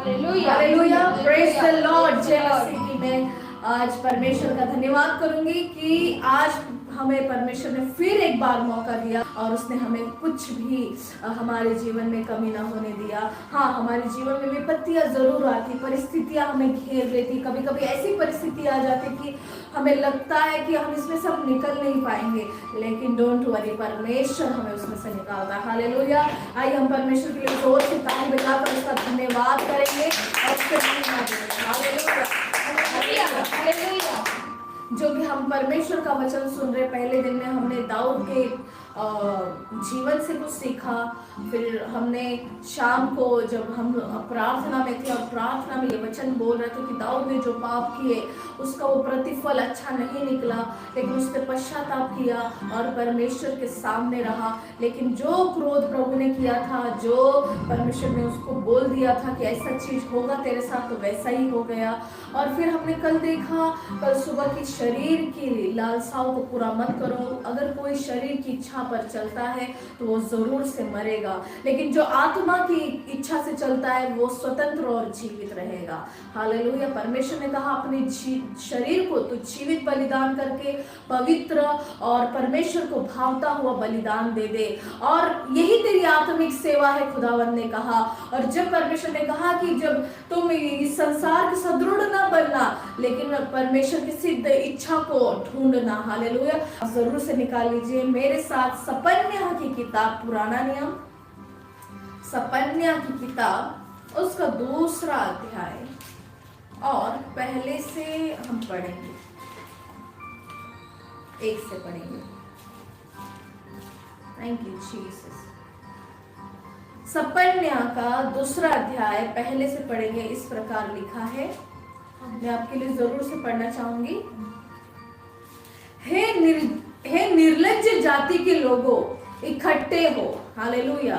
Hallelujah, praise the Lord. जय मसीह की मैं आज परमेश्वर का धन्यवाद करूंगी कि आज हमें परमेश्वर ने फिर एक बार मौका दिया और उसने हमें कुछ भी हमारे जीवन में कमी ना होने दिया। हाँ, हमारे जीवन में विपत्तियां जरूर आती, परिस्थितियां हमें घेर लेती, कभी कभी ऐसी परिस्थिति आ जाती कि हमें लगता है कि हम इसमें सब निकल नहीं पाएंगे, लेकिन डोंट वरी, परमेश्वर हमें उसमें से निकालता है। हालेलुया। आइए हम परमेश्वर के लिए जोर से ताली बजाकर उसका धन्यवाद करेंगे और उसके हालेलुया। जो कि हम परमेश्वर का वचन सुन रहे, पहले दिन में हमने दाऊद के जीवन से कुछ सीखा, फिर हमने शाम को जब हम प्रार्थना में थे और प्रार्थना में ये वचन बोल रहे थे कि दाऊद ने जो पाप किए उसका वो प्रतिफल अच्छा नहीं निकला, लेकिन उसने पश्चाताप किया और परमेश्वर के सामने रहा। लेकिन जो क्रोध प्रभु ने किया था, जो परमेश्वर ने उसको बोल दिया था कि ऐसा चीज होगा तेरे साथ, तो वैसा ही हो गया। और फिर हमने कल देखा, कल सुबह की शरीर की लालसाओं को पूरा मत करो। अगर कोई शरीर की इच्छा पर चलता है तो वो जरूर से मरेगा, लेकिन जो आत्मा की इच्छा से चलता है वो स्वतंत्र और जीवित रहेगा। हालेलुया। परमेश्वर ने कहा अपने शरीर को तो जीवित बलिदान करके पवित्र और परमेश्वर को भावता हुआ बलिदान दे दे, और यही तेरी आत्मिक सेवा है, खुदावन ने कहा। और जब परमेश्वर ने कहा कि जब तुम इस संसार के सदृढ़ ना बनना, लेकिन परमेश्वर की सिद्ध इच्छा को ढूंढना। हालेलुया। जरूर से निकाल लीजिए मेरे साथ सपन्या की किताब, पुराना नियम, सपन्या की किताब, उसका 2 अध्याय और पहले से हम पढ़ेंगे, 1 से पढ़ेंगे। Thank you Jesus. सपन्या का 2 अध्याय पहले से पढ़ेंगे। इस प्रकार लिखा है, मैं आपके लिए जरूर से पढ़ना चाहूंगी। हे निर्लज्ज जाति के लोगों, इकट्ठे हो। हालेलुया।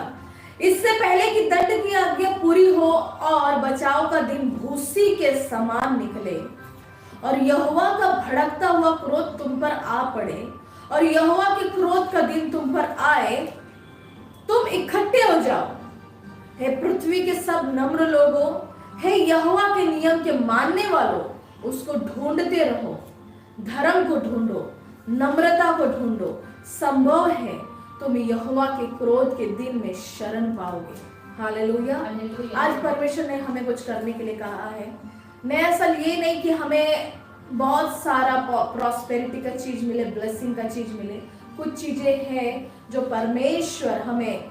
इससे पहले कि दंड की आज्ञा पूरी हो और बचाव का दिन भूसी के समान निकले और यहोवा का भड़कता हुआ क्रोध तुम पर आ पड़े और यहोवा के क्रोध का दिन तुम पर आए, तुम इकट्ठे हो जाओ। हे पृथ्वी के सब नम्र लोगों, हे यहोवा के नियम के मानने वालों, उसको ढूंढते रहो, धर्म को ढूंढो, नम्रता को ढूंढो, संभव है तुम यहोवा के क्रोध के दिन में शरण पाओगे। हालेलुया। आज परमेश्वर ने हमें कुछ करने के लिए कहा है। मैं असल ये नहीं कि हमें बहुत सारा प्रॉस्पेरिटी का चीज मिले, ब्लेसिंग का चीज मिले। कुछ चीजें हैं जो परमेश्वर हमें,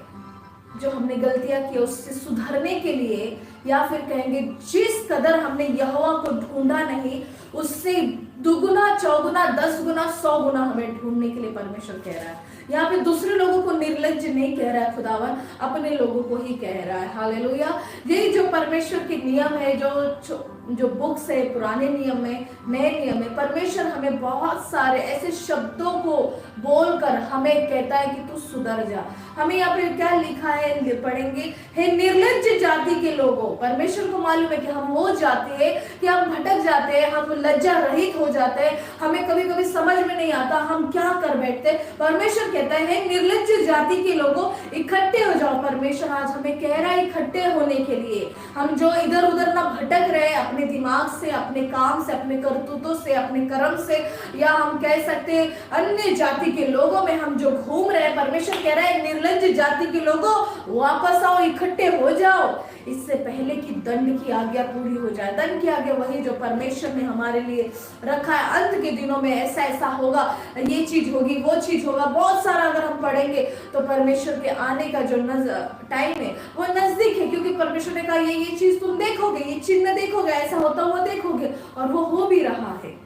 जो हमने गलतियां की उससे सुधरने के लिए, या फिर कहेंगे जिस कदर हमने यहोवा को ढूंढा नहीं, उससे दुगुना, चौगुना, 10 गुना, 100 गुना हमें ढूंढने के लिए परमेश्वर कह रहा है। यहाँ पे दूसरे लोगों को निर्लज्ज नहीं कह रहा है खुदावन, अपने लोगों को ही कह रहा है। हालेलुया। यही जो परमेश्वर के नियम है, जो बुक्स है, पुराने नियम में, नए नियम में, परमेश्वर हमें बहुत सारे ऐसे शब्दों को बोलकर हमें कहता है कि तू सुधर जा। हमें यहाँ पे क्या लिखा है, पढ़ेंगे। हे निर्लज्ज जाति के लोगों, परमेश्वर को मालूम है कि हम वो जाति है कि हम भटक जाते हैं, हम लज्जा रहित हो जाते हैं, हमें कभी कभी समझ में नहीं आता हम क्या कर बैठते। परमेश्वर कहता है निर्लज्ज जाति के लोगों, इकट्ठे हो जाओ। परमेश्वर आज हमें कह रहा है इकट्ठे होने के लिए। हम जो इधर उधर ना भटक रहे अपने दिमाग से, अपने काम से, अपने करतूतों से, अपने कर्म से, या हम कह सकते हैं अन्य जाति के लोगों में हम जो घूम रहे हैं, परमेश्वर कह रहा है निर्लज्ज जाति के लोगों वापस आओ, इकट्ठे हो जाओ, इससे पहले कि दंड की आज्ञा पूरी हो जाए। दंड की आज्ञा वही जो परमेश्वर ने हमारे लिए रखा है। अंत के दिनों में ऐसा ऐसा होगा, ये चीज होगी, वो चीज होगा, बहुत सारा अगर हम पढ़ेंगे तो परमेश्वर के आने का जो टाइम है वो नजदीक है, क्योंकि परमेश्वर ने कहा ये चीज तुम देखोगे, ये चिन्ह देखोगे, ऐसा होता हुआ देखोगे, और वो हो भी रहा है।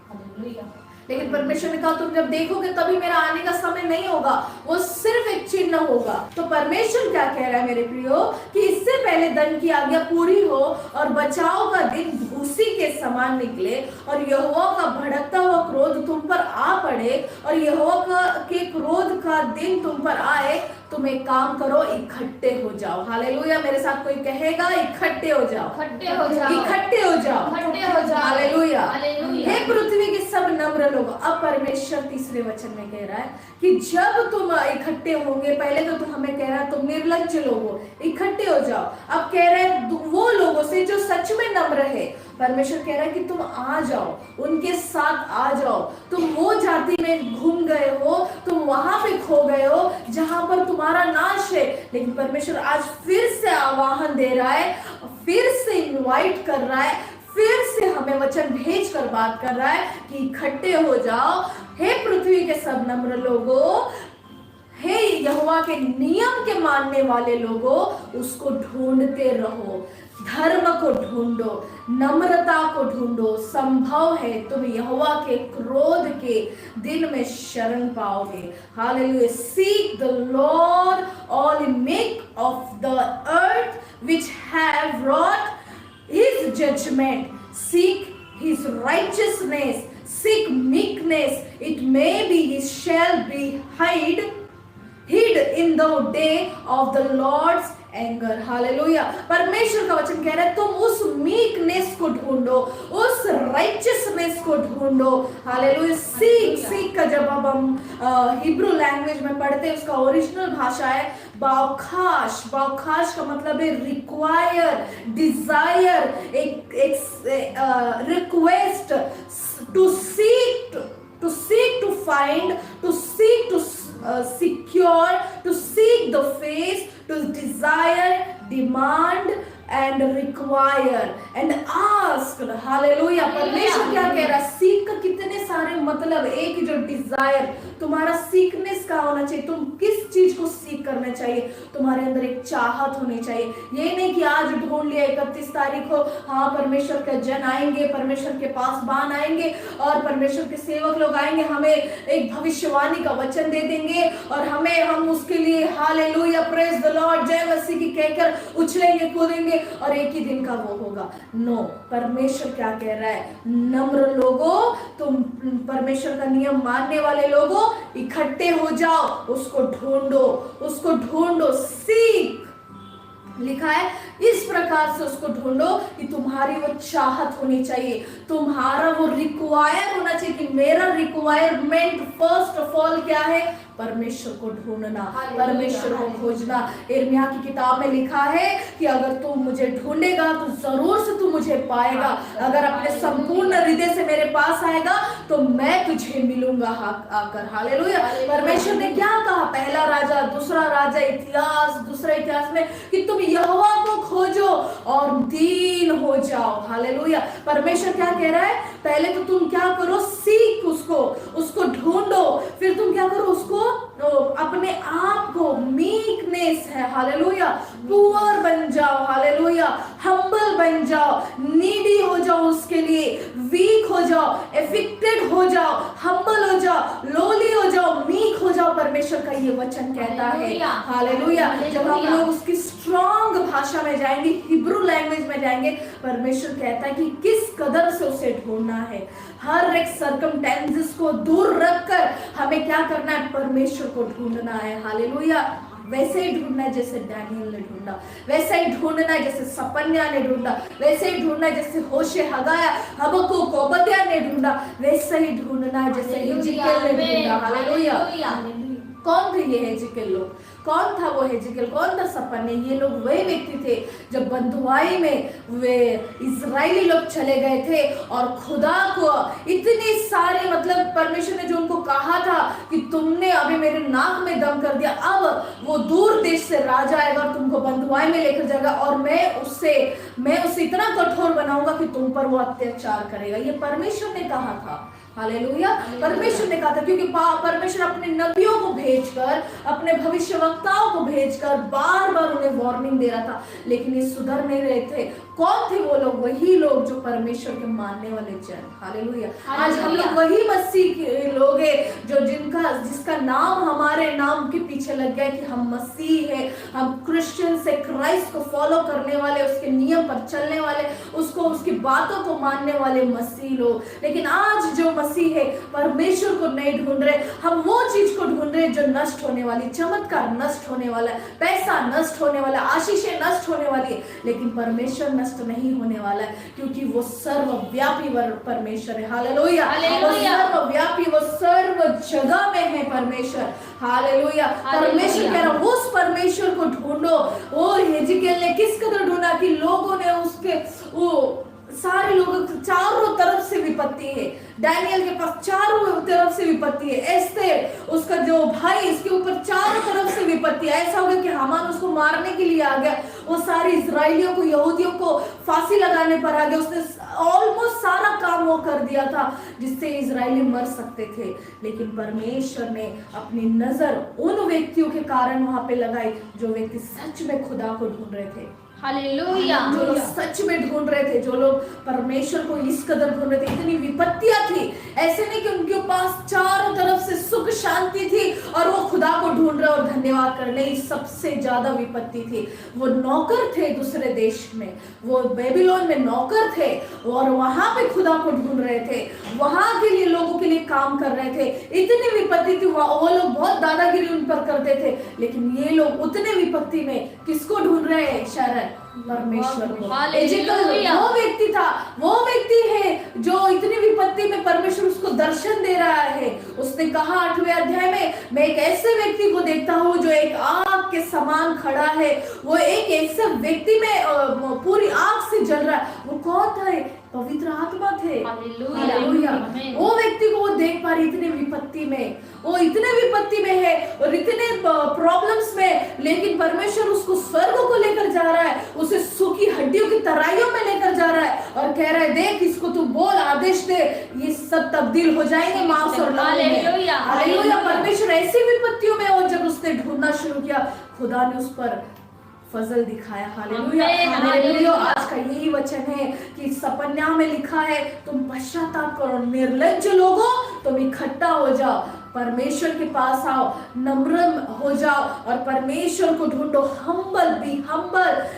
लेकिन परमेश्वर ने कहा तुम जब देखोगे तभी मेरा आने का समय नहीं होगा, वो सिर्फ एक चिन्ह होगा। तो परमेश्वर क्या कह रहा है मेरे प्रियो, कि इससे पहले दंड की आज्ञा पूरी हो और बचाव का दिन भूसी के समान निकले और यहोवा का भड़कता हुआ क्रोध तुम पर आ पड़े और यहोवा के क्रोध का दिन तुम पर आए, तुम एक काम करो, इकट्ठे हो जाओ। हालेलुया। मेरे साथ कोई कहेगा इकट्ठे हो जाओ, इकट्ठे हो जाओ, इकट्ठे हो जाओ, इकट्ठे हो जाओ। हालेलुया। हे पृथ्वी के सब नम्र लोग, अब परमेश्वर तीसरे वचन में कह रहा है कि जब तुम इकट्ठे होंगे, पहले तो हमें कह रहा है तुम निर्लज्ज लोगो, इकट्ठे हो जाओ। अब कह रहे हैं वो लोगों से जो सच में नम्र है, परमेश्वर कह रहा है कि तुम आ जाओ, उनके साथ आ जाओ। तुम वो जाति में घूम गए हो, तुम वहां पे खो गए हो जहां पर तुम्हारा नाश है, लेकिन परमेश्वर आज फिर से आह्वान दे रहा है, फिर से इनवाइट कर रहा है, फिर से हमें वचन भेज कर बात कर रहा है कि इकट्ठे हो जाओ, हे पृथ्वी के सब नम्र लोगों, हे यहोवा के नियम के मानने वाले लोगों, उसको ढूंढते रहो, धर्म को ढूंढो, नम्रता को ढूंढो। संभव है तुम यहोवा के क्रोध के दिन में शरण पाओगे। Hallelujah. Seek the Lord all in make of the earth which have wrought his judgment. Seek his righteousness, seek meekness. It may be he shall be hid in the day of the Lord's anger. Hallelujah. परमेश्वर का वचन कह रहा है तुम उस meekness को ढूंढो, उस राइचियसनेस को ढूंढो। हालेलुया। सीक का जब हम हिब्रू लैंग्वेज में पढ़ते हैं, उसका ओरिजिनल भाषा है बावखाश। बावखाश का मतलब है रिक्वायर, डिजायर, एक request, to seek, to find, to seek, to secure, to seek the face, to desire, demand and require and ask. Hallelujah. परमेश्वर क्या कह रहा है? सीख का कितने सारे मतलब, एक ही जो डिजायर, तुम्हारा सीखनेस का होना चाहिए। तुम किस चीज को सीख करना चाहिए? तुम्हारे अंदर एक चाहत होनी चाहिए। ये नहीं कि आज ढूंढ लिया 31 तारीख को, हाँ परमेश्वर के जन आएंगे, परमेश्वर के पासबान आएंगे और परमेश्वर के सेवक लोग आएंगे, हमें एक भविष्यवाणी का वचन दे देंगे और हम उसके लिए हालेलुया, प्रेज द लॉर्ड, जय मसीह की कहकर उछलेंगे, कूदेंगे और एक ही दिन का वो होगा। नो, परमेश्वर क्या कह रहा है? नम्र लोगों, तुम परमेश्वर का नियम मानने वाले लोगों, इकट्ठे हो जाओ, उसको ढूंढो, उसको ढूंढो। सीख लिखा है इस प्रकार से उसको ढूंढो कि तुम्हारी वो चाहत होनी चाहिए, तुम्हारा वो रिक्वायर होना चाहिए कि मेरा रिक्वायरमेंट फर्स्ट ऑफ ऑल क्या है? परमेश्वर को ढूंढना, परमेश्वर को खोजना। यिर्मयाह की किताब में लिखा है कि अगर तू मुझे ढूंढेगा तो जरूर से तू मुझे पाएगा, अगर अपने संपूर्ण हृदय से मेरे पास आएगा तो मैं तुझे मिलूंगा आकर। हालेलुया। परमेश्वर ने क्या कहा? पहला राजा, दूसरा राजा, इतिहास, दूसरा इतिहास में कि तुम यहोवा को खोजो और दीन हो जाओ। हालेलुया। परमेश्वर क्या कह रहा है? पहले तो तुम क्या करो? सीख उसको ढूंढो, फिर तुम क्या करो? उसको अपने आप को, मीकनेस है, हालेलुया, पुअर बन जाओ, हालेलुया, हम्बल बन जाओ, नीडी हो जाओ उसके लिए, वीक हो जाओ, एफिक्टेड हो जाओ, हम्बल हो जाओ, लोली हो जाओ, मीक हो जाओ। परमेश्वर का ये वचन कहता है। हालेलुया। जब हम लोग उसकी स्ट्रॉन्ग भाषा में जाएंगे, हिब्रू लैंग्वेज में जाएंगे, परमेश्वर कहता है कि किस कदर से उसे ढूंढना है। हर एक सर्कमस्टेंसेस को दूर रखकर हमें क्या करना है? परमेश्वर को ढूंढना है। हालेलुया। वैसे ही ढूंढना है जैसे डैनियल ने ढूंढा, वैसे ही ढूंढना है जैसे सपन्या ने ढूंढा, वैसे ही ढूंढना है जैसे होशे, हगाया, हबक्कुक, ओबद्याह ने ढूंढा, वैसे ही ढूंढना है जैसे हिजकिय्याह ने ढूंढा। हालेलुया। कौन थे ये हेजिकेल लोग? कौन था वो हेजिकेल? कौन था सपन्या? ये लोग वही व्यक्ति थे जब बंधुआई में वे इजरायली लोग चले गए थे और खुदा को इतनी सारी, मतलब परमेश्वर ने जो उनको कहा था कि तुमने अभी मेरे नाक में दम कर दिया, अब वो दूर देश से राजा आएगा और तुमको बंधुआई में लेकर जाएगा और मैं उससे इतना कठोर बनाऊंगा कि तुम पर वो अत्याचार करेगा। ये परमेश्वर ने कहा था। हालेलुया। परमेश्वर ने कहा था, क्योंकि परमेश्वर अपने नबियों को भेजकर, अपने भविष्यवक्ताओं को भेजकर बार बार उन्हें वार्निंग दे रहा था, लेकिन ये सुधर नहीं रहे थे। कौन थे वो लोग? वही लोग जो परमेश्वर के मानने वाले जन। हालेलुया। आज हम लोग वही मसीह के लोग हैं जो जिसका नाम हमारे नाम के पीछे लग गया कि हम मसीह है, हम क्रिश्चियन से, क्राइस्ट को फॉलो करने वाले, उसके नियम पर चलने वाले, उसकी बातों को मानने वाले मसीह लोग। लेकिन आज जो मसीह है परमेश्वर को नहीं ढूंढ रहे, हम वो चीज को ढूंढ रहे जो नष्ट होने वाली, चमत्कार नष्ट होने वाला है, पैसा नष्ट होने वाला, आशीषें नष्ट होने वाली है, लेकिन परमेश्वर नष्ट नहीं होने वाला है, क्योंकि वो सर्वव्यापी परमेश्वर है। हालेलुया। वो सर्वव्यापी, वो सर्व जगह में है परमेश्वर। हालेलुया। परमेश्वर कह रहा, उस परमेश्वर को ढूंढो। वो हेजिकेल ने किस कदर ढूंढा कि लोगों में उसके वो सारे लोग चारों तरफ से विपत्ति है। डैनियल के पास चारों तरफ से विपत्ति है। एस्तेर उसका जो भाई, इसके ऊपर चारों तरफ से विपत्ति है। ऐसा हो गया कि हामान उसको मारने के लिए आ गया। वो सारे इजराइलियों को, यहूदियों को फांसी लगाने पर आ गया। उसने ऑलमोस्ट सारा काम वो कर दिया था जिससे इजराइली मर सकते थे, लेकिन परमेश्वर ने अपनी नजर उन व्यक्तियों के कारण वहां पे लगाई जो व्यक्ति सच में खुदा को ढूंढ रहे थे। हालेलुया। जो लोग सच में ढूंढ रहे थे, जो लोग परमेश्वर को इस कदर ढूंढ रहे थे। इतनी विपत्तियां थी, ऐसे नहीं कि उनके पास चारों तरफ से सुख शांति थी और वो खुदा को ढूंढ रहे और धन्यवाद कर रहे। सबसे ज्यादा विपत्ति थी। वो नौकर थे दूसरे देश में, वो बेबीलोन में नौकर थे और वहां पे खुदा को ढूंढ रहे थे, वहां के लिए लोगों के लिए काम कर रहे थे। इतनी विपत्ति थी, वो लोग बहुत दादागिरी उन पर करते थे, लेकिन ये लोग उतने विपत्ति में किसको ढूंढ रहे हैं? शरण परमेश्वर को। एजेकल वो व्यक्ति था, वो व्यक्ति है जो इतनी विपत्ति में परमेश्वर उसको दर्शन दे रहा है। उसने कहा 8वें अध्याय में, मैं एक ऐसे व्यक्ति को देखता हूँ जो एक आग के समान खड़ा है। वो एक ऐसे व्यक्ति में पूरी आग से जल रहा है। वो कौन था? पवित्र आत्मा थे। हालेलुया। वो व्यक्ति को वो देख पा रही इतने विपत्ति में, वो इतने विपत्ति में है और इतने प्रॉब्लम्स में, लेकिन परमेश्वर उसको स्वर्ग को लेकर जा रहा है, उसे सूखी हड्डियों की तराइयों में लेकर जा रहा है और कह रहा है, देख इसको तू बोल, आदेश दे, ये सब तब्दील हो जाएंगे मांस और लहू में। हालेलुया। परमेश्वर ऐसी विपत्तियों में, और जब उसने ढूंढना शुरू किया, खुदा ने उस पर फजल दिखाया। हालेलुया। हालेलुया। आज का यही वचन है कि सपन्या में लिखा है, तुम पश्चाताप करो, निर्लज्ज लोगों तुम इकट्ठा हो जाओ, परमेश्वर के पास आओ, नम्र हो जाओ और परमेश्वर को ढूंढो। Humble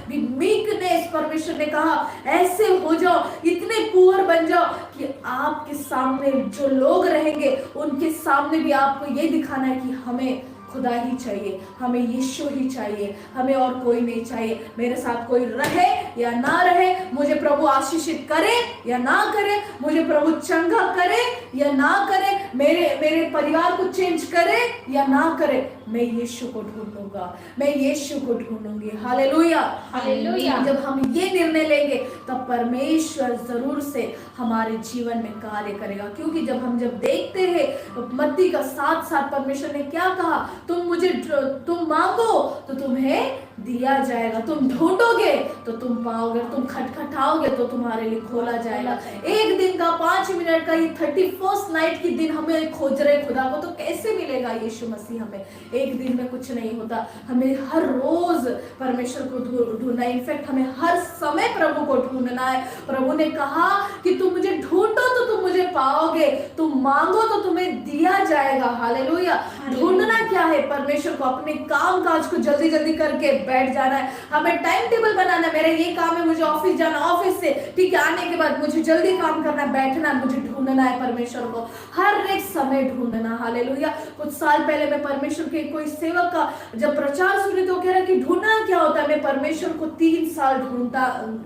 B meekness. परमेश्वर ने कहा ऐसे हो जाओ, इतने पुअर बन जाओ कि आपके सामने जो लोग रहेंगे उनके सामने भी आपको ये दिखाना है कि हमें खुदा ही चाहिए, हमें यीशु ही चाहिए, हमें और कोई नहीं चाहिए। मेरे साथ कोई रहे या ना रहे, मुझे प्रभु आशीषित करे या ना करे, मुझे प्रभु चंगा करे या ना करे, मेरे परिवार को चेंज करे या ना करे, मैं यीशु को ढूंढूंगा, मैं यीशु को ढूंढूंगी। हालेलुया। हालेलुया। जब हम ये निर्णय लेंगे तब परमेश्वर जरूर से हमारे जीवन में कार्य करेगा, क्योंकि जब देखते हैं मत्ती का 7:7 परमेश्वर ने क्या कहा, तुम मांगो तो तुम्हें दिया जाएगा, तुम ढूंढोगे तो तुम पाओगे, तुम खटखटाओगे तो तुम्हारे लिए खोला जाएगा। एक दिन का 5 मिनट का ये 31st नाइट की दिन हमें खोज रहे खुदा को, तो कैसे मिलेगा यीशु मसीह हमें? एक दिन में कुछ नहीं होता, हमें हर रोज परमेश्वर को ढूंढना है। इनफैक्ट हमें हर समय प्रभु को ढूंढना है। प्रभु ने कहा कि तुम मुझे ढूंढो तो तुम मुझे पाओगे, तुम मांगो तो तुम्हें दिया जाएगा। हालेलुया। ढूंढना क्या है? परमेश्वर को, अपने काम काज को जल्दी जल्दी करके बैठ जाना है। हमें टाइम टेबल बनाना है, मेरा ये काम है, मुझे ऑफिस जाना, ऑफिस से ठीक है आने के बाद मुझे जल्दी काम करना, बैठना, मुझे ढूंढना है परमेश्वर को, हर एक समय ढूंढना। हालेलुया। कुछ साल पहले मैं परमेश्वर के कोई सेवक का जब प्रचार सुनी तो कह रहा कि ढूंढना क्या होता है। मैं परमेश्वर को 3 साल ढूंढता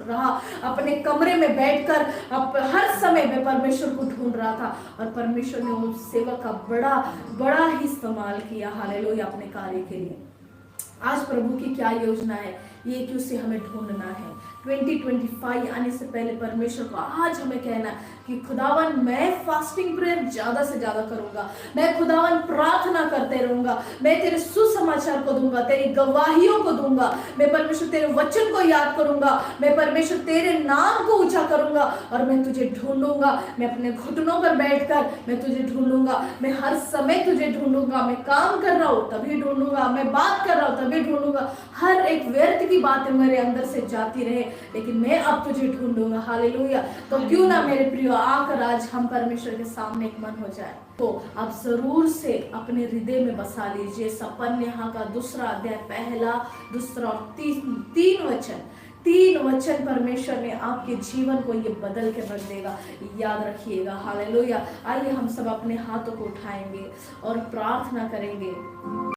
रहा, अपने कमरे में बैठकर हर समय मैं परमेश्वर को ढूंढ रहा था और परमेश्वर ने उस सेवक का बड़ा ही इस्तेमाल किया। हालेलुया। अपने कार्य के लिए। आज प्रभु की क्या योजना है? ये कि उसे हमें ढूंढना है। 2025 आने से पहले परमेश्वर को आज हमें कहना कि खुदावन मैं फास्टिंग प्रेयर ज्यादा से ज्यादा करूंगा, मैं खुदावन प्रार्थना करते रहूंगा, मैं तेरे सुसमाचार को दूंगा, तेरी गवाहियों को दूंगा, मैं परमेश्वर तेरे वचन को याद करूंगा, मैं परमेश्वर तेरे नाम को ऊंचा करूंगा और मैं तुझे ढूंढूंगा। मैं अपने घुटनों पर बैठकर मैं तुझे ढूंढूंगा, मैं हर समय तुझे ढूंढूंगा, मैं काम कर रहा हूँ तभी ढूंढूंगा, मैं बात कर रहा हूँ तभी ढूंढूंगा। हर एक व्यर्थ की बातें मेरे अंदर से जाती रहे, लेकिन मैं अब तुझे ढूंढूंगा। हालेलुया। तो क्यों ना मेरे प्रिय आकर आज हम परमेश्वर के सामने एक मन हो जाए, तो आप जरूर से अपने हृदय में बसा लीजिए सपन्याह का 2 अध्याय 1, 2 और 3 वचन परमेश्वर ने आपके जीवन को ये बदल के रख देगा, याद रखिएगा। हालेलुया। आइए हम सब अपने हाथों को उठाएंगे और प्रार्थना करेंगे।